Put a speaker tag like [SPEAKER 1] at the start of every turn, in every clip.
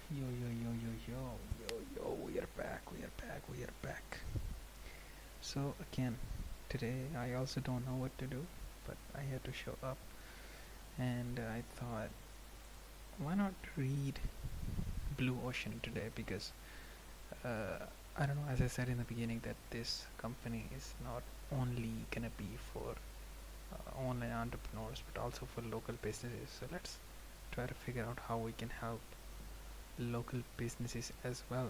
[SPEAKER 1] Yo, yo, yo, yo, yo, yo, yo, we are back, we are back, we are back. So, again, today I also don't know what to do, but I had to show up, and I thought, why not read Blue Ocean today? Because, I don't know, as I said in the beginning, that this company is not only gonna be for online entrepreneurs, but also for local businesses. So, let's try to figure out how we can help local businesses as well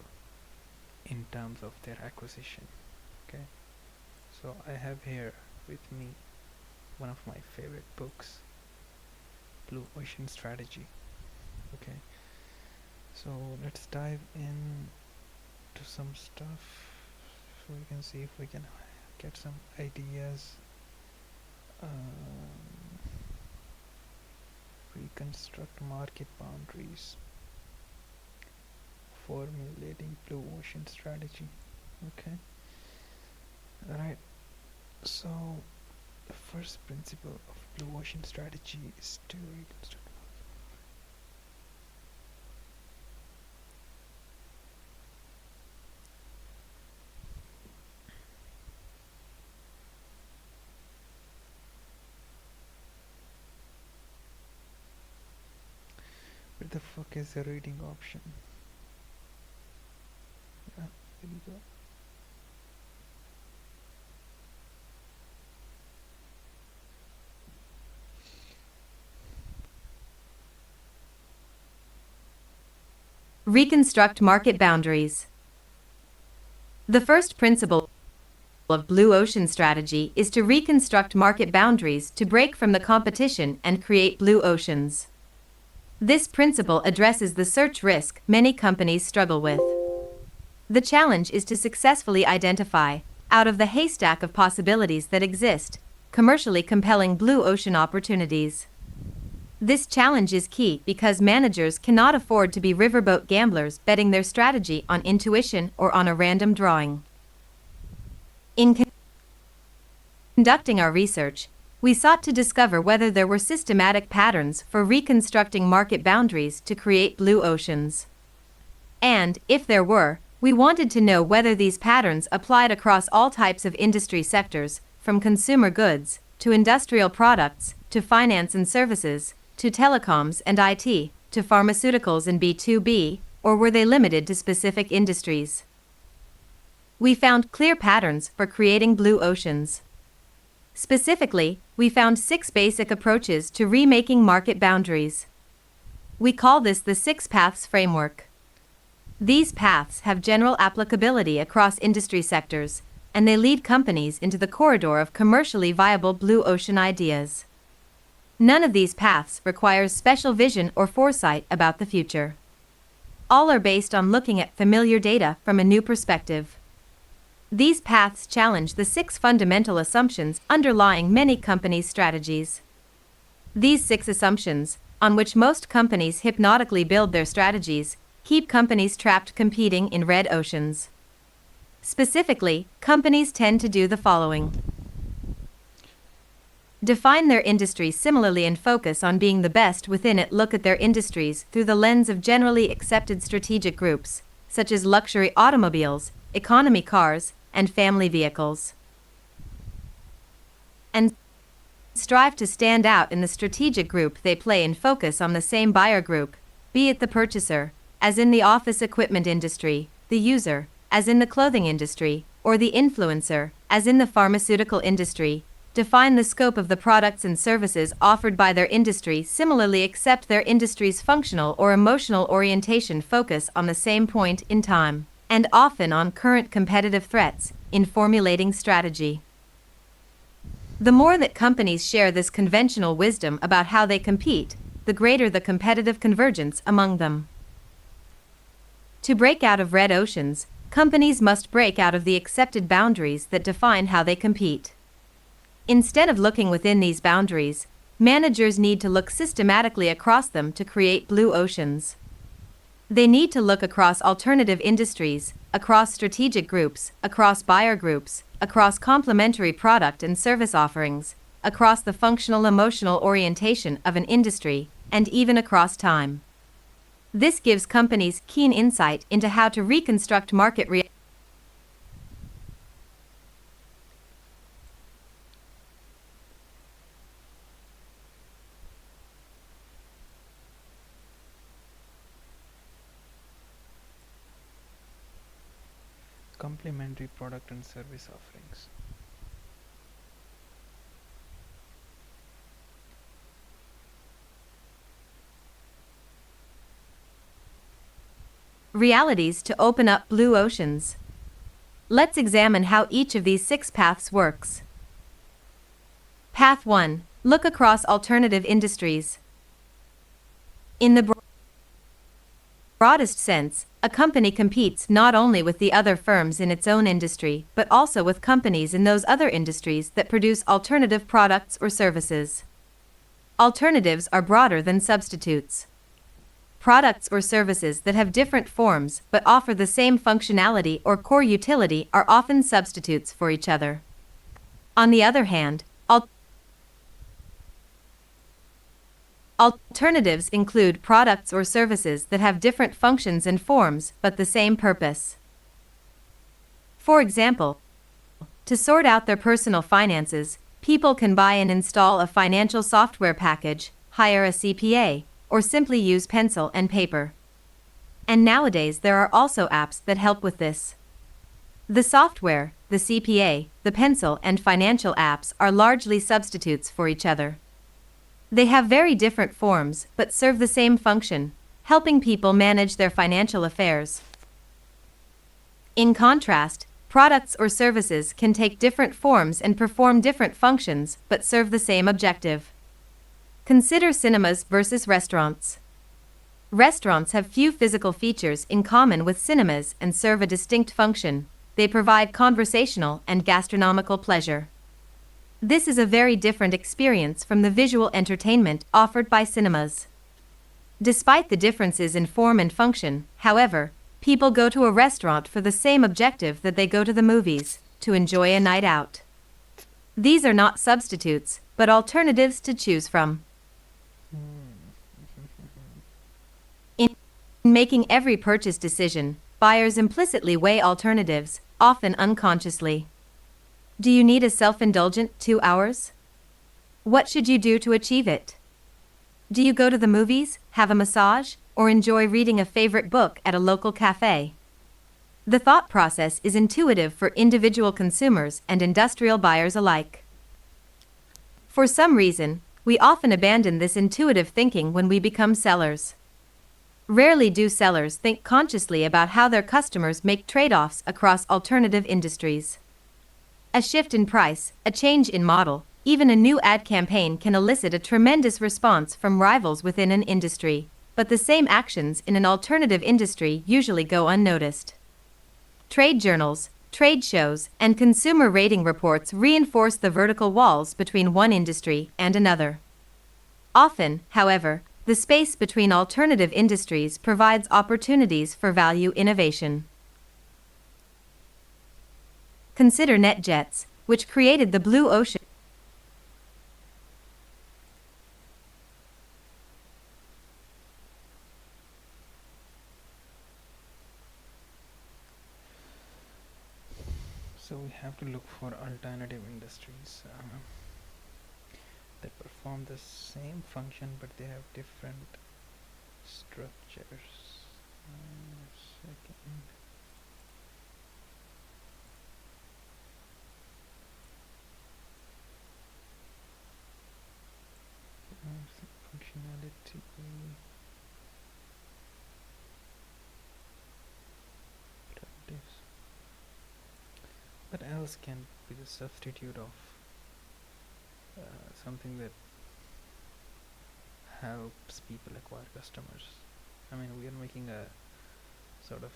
[SPEAKER 1] in terms of their acquisition. Okay, so I have here with me one of my favorite books, Blue Ocean Strategy. Okay, so let's dive in to some stuff so we can see if we can get some ideas. Reconstruct market boundaries, formulating Blue Ocean Strategy. Okay, alright, so the first principle of Blue Ocean Strategy is to reconstruct. Where the fuck is the reading option? Yeah, there you go.
[SPEAKER 2] Reconstruct market boundaries. The first principle of Blue Ocean Strategy is to reconstruct market boundaries to break from the competition and create blue oceans. This principle addresses the search risk many companies struggle with. The challenge is to successfully identify, out of the haystack of possibilities that exist, commercially compelling blue ocean opportunities. This challenge is key because managers cannot afford to be riverboat gamblers betting their strategy on intuition or on a random drawing. In conducting our research, we sought to discover whether there were systematic patterns for reconstructing market boundaries to create blue oceans. And, if there were, we wanted to know whether these patterns applied across all types of industry sectors, from consumer goods, to industrial products, to finance and services, to telecoms and IT, to pharmaceuticals and B2B, or were they limited to specific industries? We found clear patterns for creating blue oceans. Specifically, we found 6 basic approaches to remaking market boundaries. We call this the 6 Paths Framework. These paths have general applicability across industry sectors, and they lead companies into the corridor of commercially viable blue ocean ideas. None of these paths requires special vision or foresight about the future. All are based on looking at familiar data from a new perspective. These paths challenge the 6 fundamental assumptions underlying many companies' strategies. These 6 assumptions, on which most companies hypnotically build their strategies, keep companies trapped competing in red oceans. Specifically, companies tend to do the following. Define their industry similarly and focus on being the best within it. Look at their industries through the lens of generally accepted strategic groups, such as luxury automobiles, economy cars, and family vehicles. And strive to stand out in the strategic group they play and focus on the same buyer group, be it the purchaser, as in the office equipment industry, the user, as in the clothing industry, or the influencer, as in the pharmaceutical industry. Define the scope of the products and services offered by their industry. Similarly, accept their industry's functional or emotional orientation. Focus on the same point in time, and often on current competitive threats, in formulating strategy. The more that companies share this conventional wisdom about how they compete, the greater the competitive convergence among them. To break out of red oceans, companies must break out of the accepted boundaries that define how they compete. Instead of looking within these boundaries, managers need to look systematically across them to create blue oceans. They need to look across alternative industries, across strategic groups, across buyer groups, across complementary product and service offerings, across the functional emotional orientation of an industry, and even across time. This gives companies keen insight into how to reconstruct market
[SPEAKER 1] Complementary product and service offerings.
[SPEAKER 2] realities to open up blue oceans. Let's examine how each of these 6 paths works. Path 1. Look across alternative industries. In the broadest sense, a company competes not only with the other firms in its own industry, but also with companies in those other industries that produce alternative products or services. Alternatives are broader than substitutes. Products or services that have different forms but offer the same functionality or core utility are often substitutes for each other. On the other hand, alternatives include products or services that have different functions and forms but the same purpose. For example, to sort out their personal finances, people can buy and install a financial software package, hire a CPA, or simply use pencil and paper. And nowadays there are also apps that help with this. The software, the CPA, the pencil and financial apps are largely substitutes for each other. They have very different forms but serve the same function, helping people manage their financial affairs. In contrast, products or services can take different forms and perform different functions but serve the same objective. Consider cinemas versus restaurants. Restaurants have few physical features in common with cinemas and serve a distinct function. They provide conversational and gastronomical pleasure. This is a very different experience from the visual entertainment offered by cinemas. Despite the differences in form and function, however, people go to a restaurant for the same objective that they go to the movies, to enjoy a night out. These are not substitutes, but alternatives to choose from. In making every purchase decision, buyers implicitly weigh alternatives, often unconsciously. Do you need a self-indulgent 2 hours? What should you do to achieve it? Do you go to the movies, have a massage, or enjoy reading a favorite book at a local cafe? The thought process is intuitive for individual consumers and industrial buyers alike. For some reason, we often abandon this intuitive thinking when we become sellers. Rarely do sellers think consciously about how their customers make trade-offs across alternative industries. A shift in price, a change in model, even a new ad campaign can elicit a tremendous response from rivals within an industry, but the same actions in an alternative industry usually go unnoticed. Trade journals, trade shows, and consumer rating reports reinforce the vertical walls between one industry and another. Often, however, the space between alternative industries provides opportunities for value innovation. Consider NetJets, which created the blue ocean.
[SPEAKER 1] So we have to look for alternative industries that perform the same function but they have different structures. Second. Functionality. Practice. What else can be the substitute of something that helps people acquire customers? I mean, we are making a sort of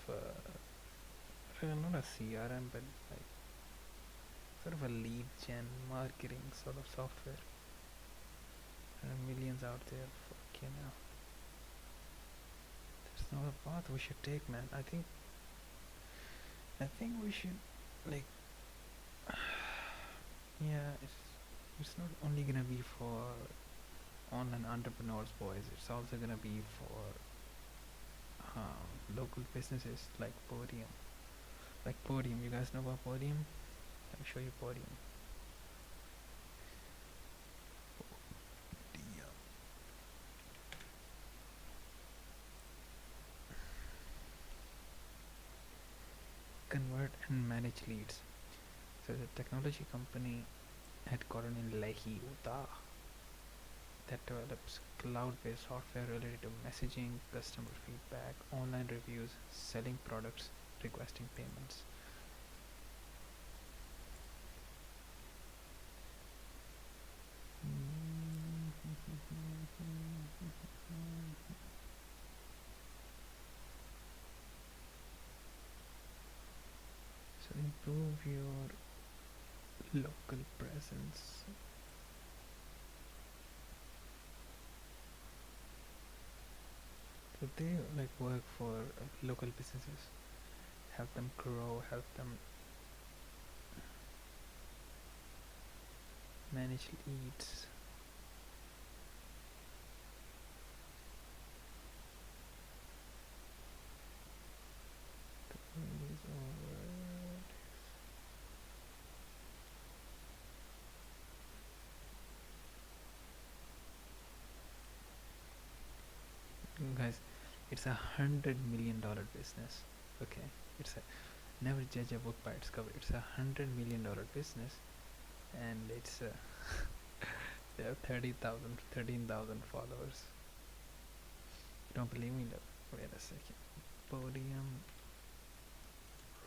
[SPEAKER 1] not a CRM, but like sort of a lead gen marketing sort of software. There are millions out there. Fuck, you know. There's not a path we should take, man. I think we should like yeah, it's not only gonna be for online entrepreneurs, boys. It's also gonna be for local businesses like Podium. Like Podium, you guys know about Podium? Let me show you Podium. Podium. Convert and manage leads. So the technology company headquartered in Lehi, Utah, that develops cloud-based software related to messaging, customer feedback, online reviews, selling products, requesting payments. So improve your local presence. So they like work for local businesses, help them grow, help them manage leads. These over. Guys, it's $100 million business. Okay, it's a never judge a book by its cover. It's $100 million business, and it's they have 13,000 followers. You don't believe me? Look, wait a second. Podium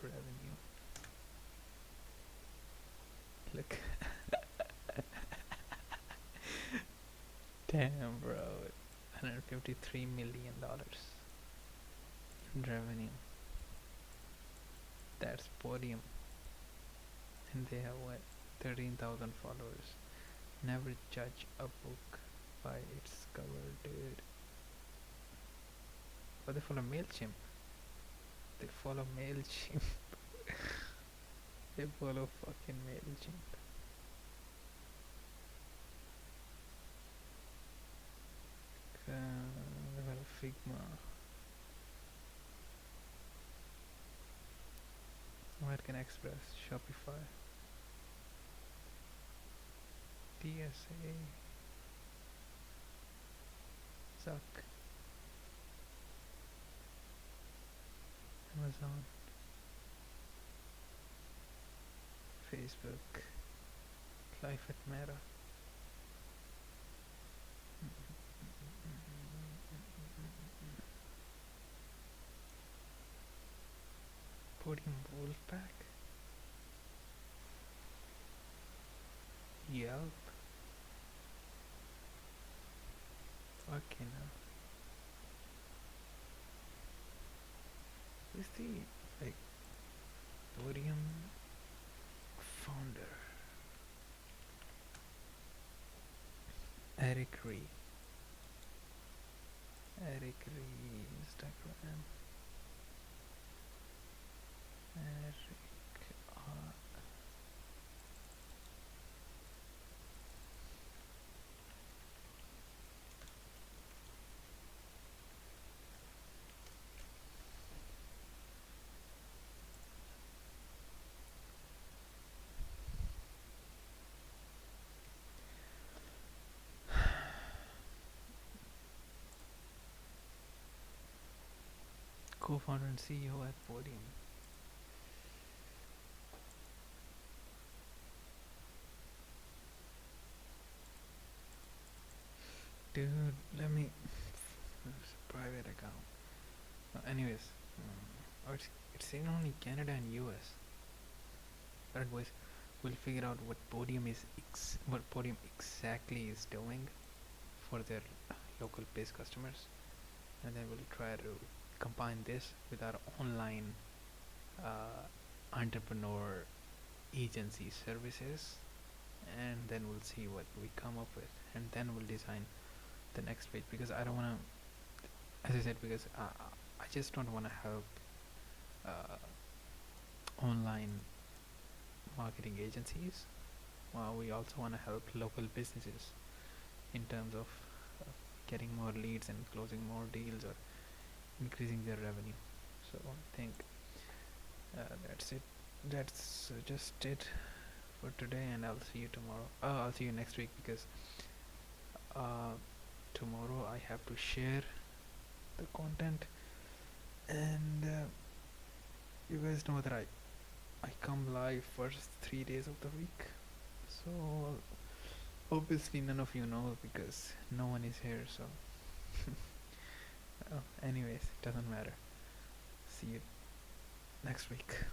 [SPEAKER 1] revenue. Look, damn, bro, $153 million in revenue. That's Podium, and they have what? 13,000 followers. Never judge a book by its cover, dude. But they follow MailChimp. They follow MailChimp. They follow fucking MailChimp. They follow Figma. American Express, Shopify, TSA, Zuck, Amazon, Facebook, Life at Meta. Podium Wolfpack, Yelp, fucking hell. Who's the like Podium founder? Eric Rie. Eric Rie, Instagram. Eric R. Co-founder and CEO at Podium. Dude, let me. It's a private account. Anyways, it's in only Canada and US. Alright, boys, we'll figure out what Podium is. What Podium exactly is doing for their local based customers, and then we'll try to combine this with our online entrepreneur agency services, and then we'll see what we come up with, and then we'll design the next page, because I don't want to, as I said, because I just don't want to help online marketing agencies. We also want to help local businesses in terms of getting more leads and closing more deals, or increasing their revenue. So I think that's it. That's just it for today, and I'll see you tomorrow. I'll see you next week because uh, tomorrow I have to share the content, and you guys know that I come live first 3 days of the week. So obviously none of you know because no one is here. So anyways, doesn't matter. See you next week.